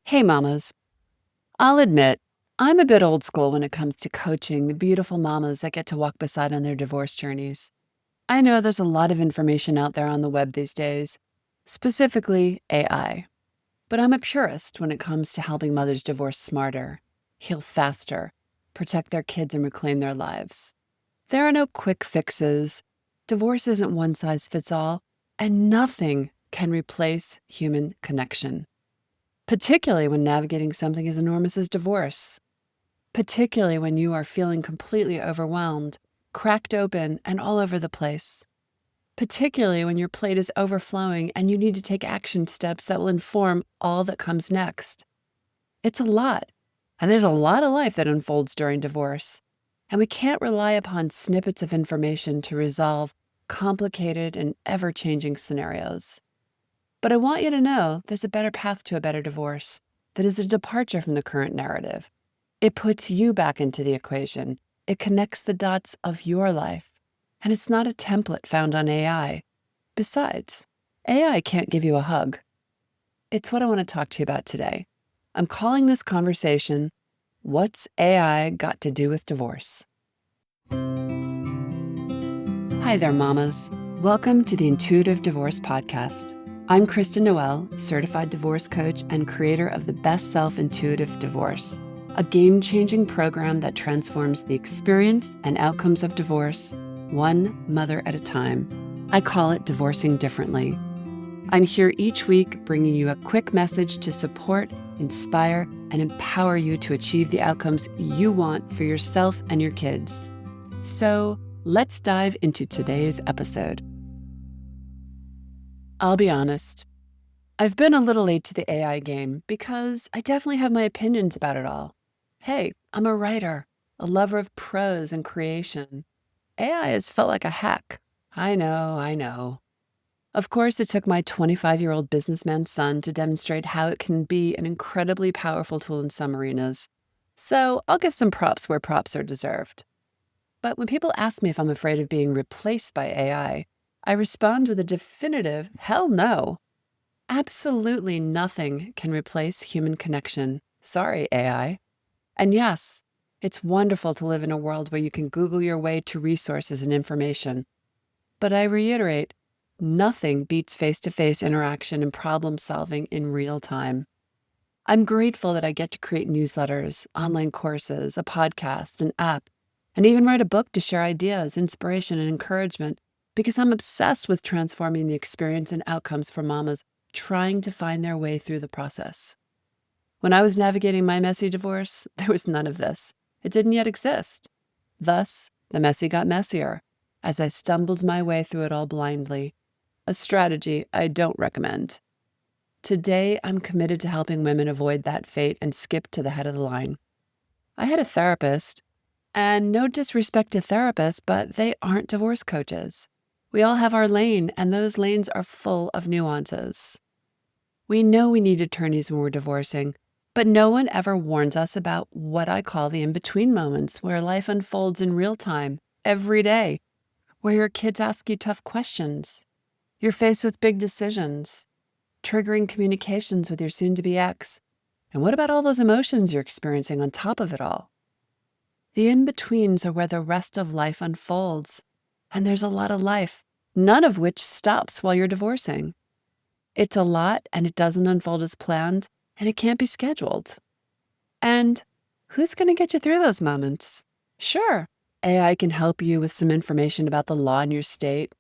Hey, mamas. I'll admit, I'm a bit old school when it comes to coaching the beautiful mamas that get to walk beside on their divorce journeys. I know there's a lot of information out there on the web these days, specifically AI. But I'm a purist when it comes to helping mothers divorce smarter, heal faster, protect their kids, and reclaim their lives. There are no quick fixes. Divorce isn't one size fits all, and nothing can replace human connection, particularly when navigating something as enormous as divorce, particularly when you are feeling completely overwhelmed, cracked open, and all over the place, particularly when your plate is overflowing and you need to take action steps that will inform all that comes next. It's a lot, and there's a lot of life that unfolds during divorce, and we can't rely upon snippets of information to resolve complicated and ever-changing scenarios. But I want you to know there's a better path to a better divorce that is a departure from the current narrative. It puts you back into the equation. It connects the dots of your life. And it's not a template found on AI. Besides, AI can't give you a hug. It's what I want to talk to you about today. I'm calling this conversation, What's AI Got to Do with Divorce? Hi there, mamas. Welcome to the Intuitive Divorce Podcast. I'm Kristen Noel, certified divorce coach and creator of the Best Self Intuitive Divorce, a game-changing program that transforms the experience and outcomes of divorce, one mother at a time. I call it Divorcing Differently. I'm here each week bringing you a quick message to support, inspire, and empower you to achieve the outcomes you want for yourself and your kids. So let's dive into today's episode. I'll be honest, I've been a little late to the AI game because I definitely have my opinions about it all. Hey, I'm a writer, a lover of prose and creation. AI has felt like a hack. I know. Of course, it took my 25-year-old businessman son to demonstrate how it can be an incredibly powerful tool in some arenas. So I'll give some props where props are deserved. But when people ask me if I'm afraid of being replaced by AI, I respond with a definitive hell no. Absolutely nothing can replace human connection. Sorry, AI. And yes, it's wonderful to live in a world where you can Google your way to resources and information. But I reiterate, nothing beats face-to-face interaction and problem solving in real time. I'm grateful that I get to create newsletters, online courses, a podcast, an app, and even write a book to share ideas, inspiration, and encouragement, because I'm obsessed with transforming the experience and outcomes for mamas trying to find their way through the process. When I was navigating my messy divorce, there was none of this. It didn't yet exist. Thus, the messy got messier as I stumbled my way through it all blindly, a strategy I don't recommend. Today, I'm committed to helping women avoid that fate and skip to the head of the line. I had a therapist, and no disrespect to therapists, but they aren't divorce coaches. We all have our lane, and those lanes are full of nuances. We know we need attorneys when we're divorcing, but no one ever warns us about what I call the in-between moments where life unfolds in real time, every day, where your kids ask you tough questions. You're faced with big decisions, triggering communications with your soon-to-be ex. And what about all those emotions you're experiencing on top of it all? The in-betweens are where the rest of life unfolds. And there's a lot of life, none of which stops while you're divorcing. It's a lot, and it doesn't unfold as planned, and it can't be scheduled. And who's going to get you through those moments? Sure, AI can help you with some information about the law in your state,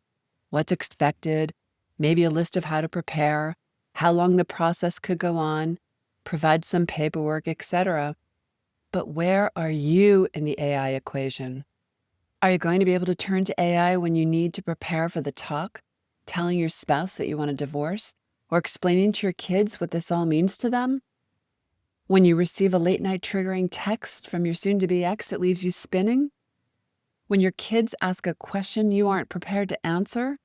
what's expected, maybe a list of how to prepare, how long the process could go on, provide some paperwork, etc. But where are you in the AI equation? Are you going to be able to turn to AI when you need to prepare for the talk, telling your spouse that you want a divorce, or explaining to your kids what this all means to them? When you receive a late-night triggering text from your soon-to-be ex that leaves you spinning? When your kids ask a question you aren't prepared to answer?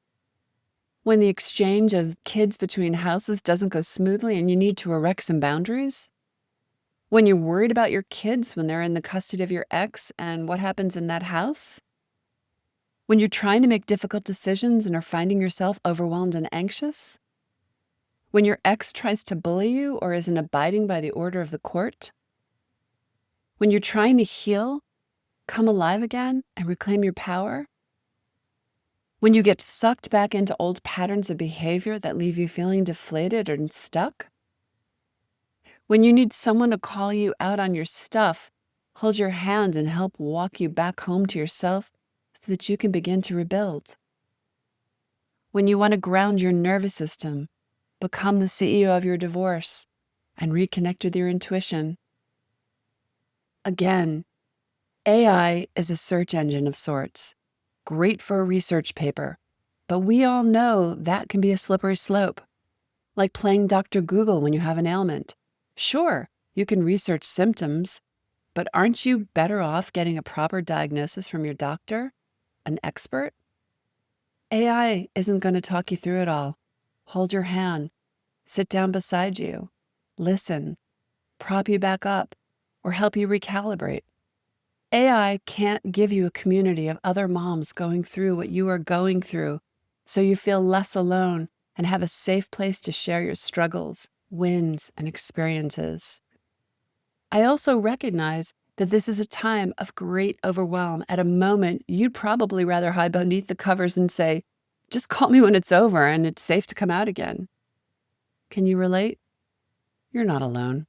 When the exchange of kids between houses doesn't go smoothly and you need to erect some boundaries? When you're worried about your kids when they're in the custody of your ex and what happens in that house? When you're trying to make difficult decisions and are finding yourself overwhelmed and anxious? When your ex tries to bully you or isn't abiding by the order of the court? When you're trying to heal, come alive again, and reclaim your power? When you get sucked back into old patterns of behavior that leave you feeling deflated and stuck? When you need someone to call you out on your stuff, hold your hand, and help walk you back home to yourself so that you can begin to rebuild? When you want to ground your nervous system, become the CEO of your divorce, and reconnect with your intuition? Again, AI is a search engine of sorts, great for a research paper, but we all know that can be a slippery slope. Like playing Dr. Google when you have an ailment. Sure, you can research symptoms, but aren't you better off getting a proper diagnosis from your doctor, an expert? AI isn't going to talk you through it all. Hold your hand, sit down beside you, listen, prop you back up, or help you recalibrate. AI can't give you a community of other moms going through what you are going through, so you feel less alone and have a safe place to share your struggles, wins, and experiences. I also recognize that this is a time of great overwhelm at a moment you'd probably rather hide beneath the covers and say, just call me when it's over and it's safe to come out again. Can you relate? You're not alone.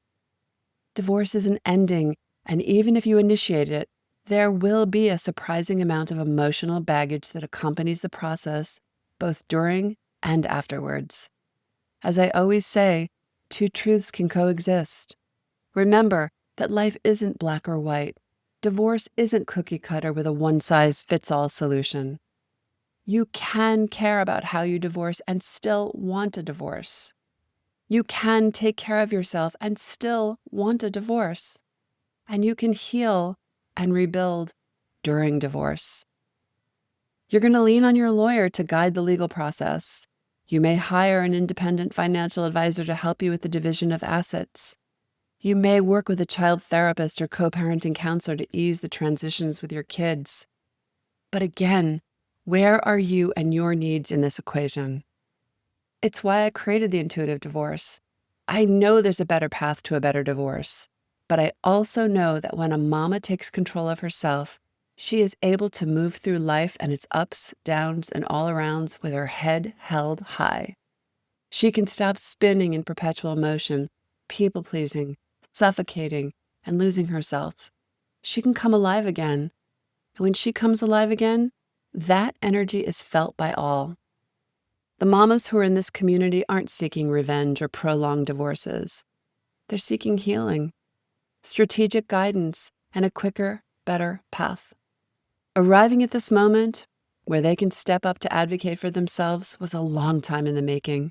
Divorce is an ending, and even if you initiate it, there will be a surprising amount of emotional baggage that accompanies the process, both during and afterwards. As I always say, two truths can coexist. Remember that life isn't black or white. Divorce isn't cookie cutter with a one-size-fits-all solution. You can care about how you divorce and still want a divorce. You can take care of yourself and still want a divorce. And you can heal and rebuild during divorce. You're going to lean on your lawyer to guide the legal process. You may hire an independent financial advisor to help you with the division of assets. You may work with a child therapist or co-parenting counselor to ease the transitions with your kids. But again, where are you and your needs in this equation? It's why I created the intuitive divorce. I know there's a better path to a better divorce, but I also know that when a mama takes control of herself, she is able to move through life and its ups, downs, and all-arounds with her head held high. She can stop spinning in perpetual motion, people-pleasing, suffocating, and losing herself. She can come alive again. And when she comes alive again, that energy is felt by all. The mamas who are in this community aren't seeking revenge or prolonged divorces. They're seeking healing, strategic guidance, and a quicker, better path. Arriving at this moment, where they can step up to advocate for themselves, was a long time in the making.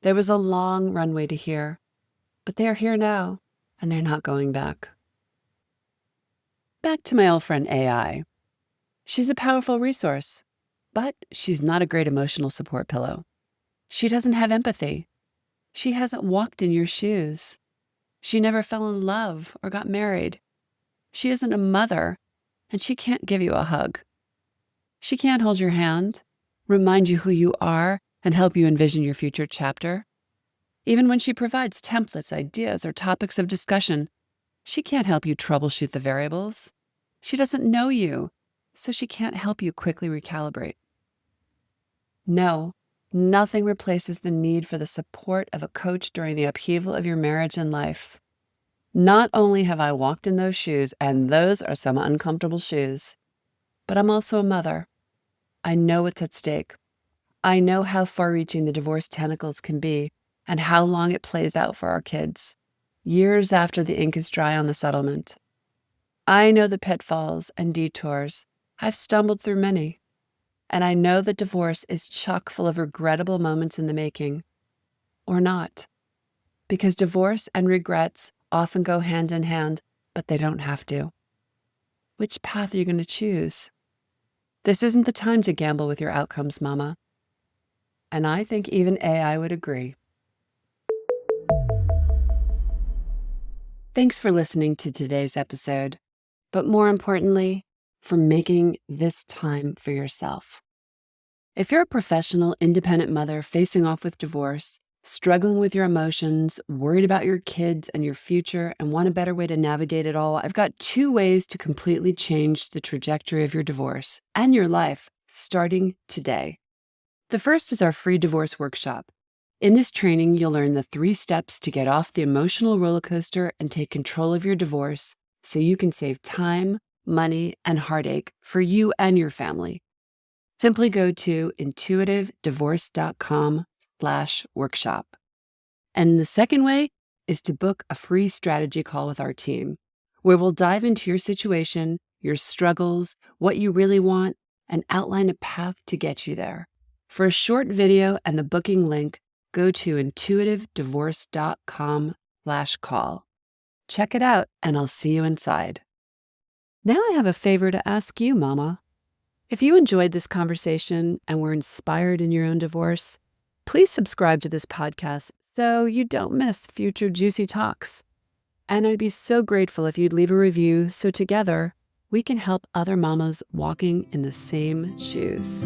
There was a long runway to here, but they are here now, and they're not going back. Back to my old friend AI. She's a powerful resource, but she's not a great emotional support pillow. She doesn't have empathy. She hasn't walked in your shoes. She never fell in love or got married. She isn't a mother, and she can't give you a hug. She can't hold your hand, remind you who you are, and help you envision your future chapter. Even when she provides templates, ideas, or topics of discussion, she can't help you troubleshoot the variables. She doesn't know you, so she can't help you quickly recalibrate. No, nothing replaces the need for the support of a coach during the upheaval of your marriage and life. Not only have I walked in those shoes, and those are some uncomfortable shoes, but I'm also a mother. I know what's at stake. I know how far-reaching the divorce tentacles can be and how long it plays out for our kids, years after the ink is dry on the settlement. I know the pitfalls and detours. I've stumbled through many. And I know that divorce is chock full of regrettable moments in the making. Or not. Because divorce and regrets often go hand in hand, but they don't have to. Which path are you going to choose? This isn't the time to gamble with your outcomes, Mama. And I think even AI would agree. Thanks for listening to today's episode, but more importantly, for making this time for yourself. If you're a professional, independent mother facing off with divorce, Struggling with your emotions, worried about your kids and your future, and want a better way to navigate it all? I've got 2 ways to completely change the trajectory of your divorce and your life starting today. The first is our free divorce workshop. In this training, you'll learn the 3 steps to get off the emotional roller coaster and take control of your divorce so you can save time, money, and heartache for you and your family. Simply go to intuitivedivorce.com/workshop. And the second way is to book a free strategy call with our team, where we'll dive into your situation, your struggles, what you really want, and outline a path to get you there. For a short video and the booking link, go to intuitivedivorce.com/call. Check it out, and I'll see you inside. Now I have a favor to ask you, Mama. If you enjoyed this conversation and were inspired in your own divorce, please subscribe to this podcast so you don't miss future juicy talks. And I'd be so grateful if you'd leave a review so together we can help other mamas walking in the same shoes.